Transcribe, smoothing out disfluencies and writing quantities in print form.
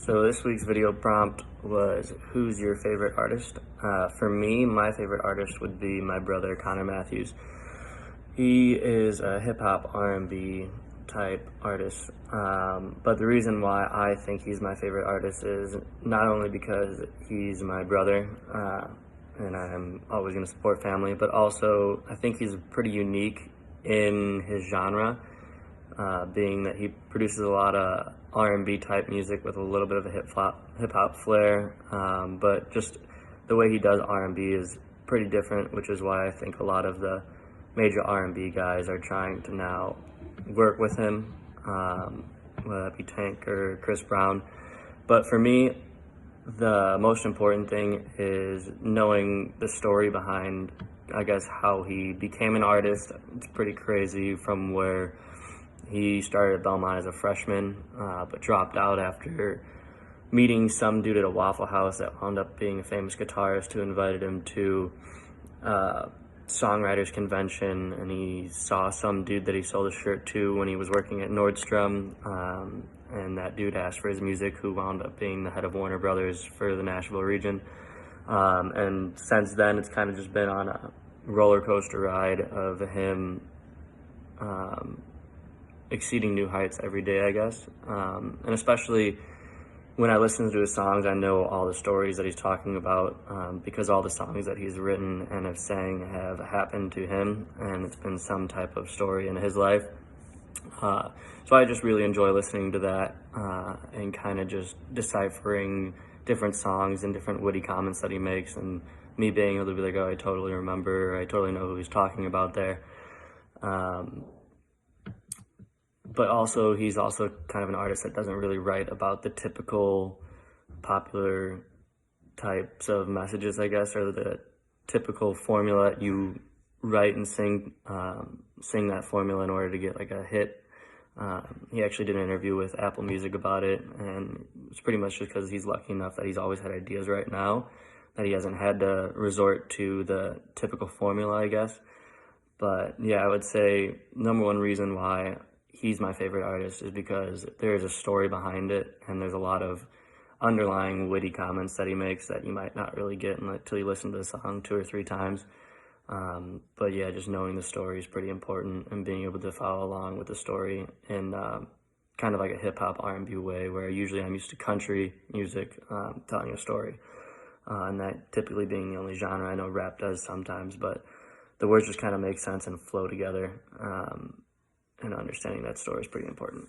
So this week's video prompt was, who's your favorite artist? For me, my favorite artist would be my brother, Connor Matthews. He is a hip-hop R&B type artist, but the reason why I think he's my favorite artist is not only because he's my brother, and I'm always going to support family, but also I think he's pretty unique in his genre, being that he produces a lot of R&B type music with a little bit of a hip-hop flair, but just the way he does R&B is pretty different, which is why I think a lot of the major R&B guys are trying to now work with him, whether that be Tank or Chris Brown. But for me, the most important thing is knowing the story behind, I guess, how he became an artist. It's pretty crazy, from where he started at Belmont as a freshman, but dropped out after meeting some dude at a Waffle House that wound up being a famous guitarist who invited him to songwriters convention, and he saw some dude that he sold a shirt to when he was working at Nordstrom, and that dude asked for his music, who wound up being the head of Warner Brothers for the Nashville region. And since then, it's kind of just been on a roller coaster ride of him exceeding new heights every day, I guess. And especially when I listen to his songs, I know all the stories that he's talking about, because all the songs that he's written and have sang have happened to him, and it's been some type of story in his life. So I just really enjoy listening to that, and kind of just deciphering different songs and different witty comments that he makes, and me being able to be like, oh, I totally remember, I totally know who he's talking about there. But also, he's also kind of an artist that doesn't really write about the typical popular types of messages, I guess, or the typical formula that you write and sing that formula in order to get like a hit. He actually did an interview with Apple Music about it, and it's pretty much just because he's lucky enough that he's always had ideas right now, that he hasn't had to resort to the typical formula, I guess. But yeah, I would say number one reason why he's my favorite artist is because there's a story behind it, and there's a lot of underlying witty comments that he makes that you might not really get until you listen to the song 2 or 3 times. But yeah, just knowing the story is pretty important, and being able to follow along with the story in kind of like a hip-hop R&B way, where usually I'm used to country music telling a story, and that typically being the only genre. I know rap does sometimes, but the words just kind of make sense and flow together, and understanding that story is pretty important.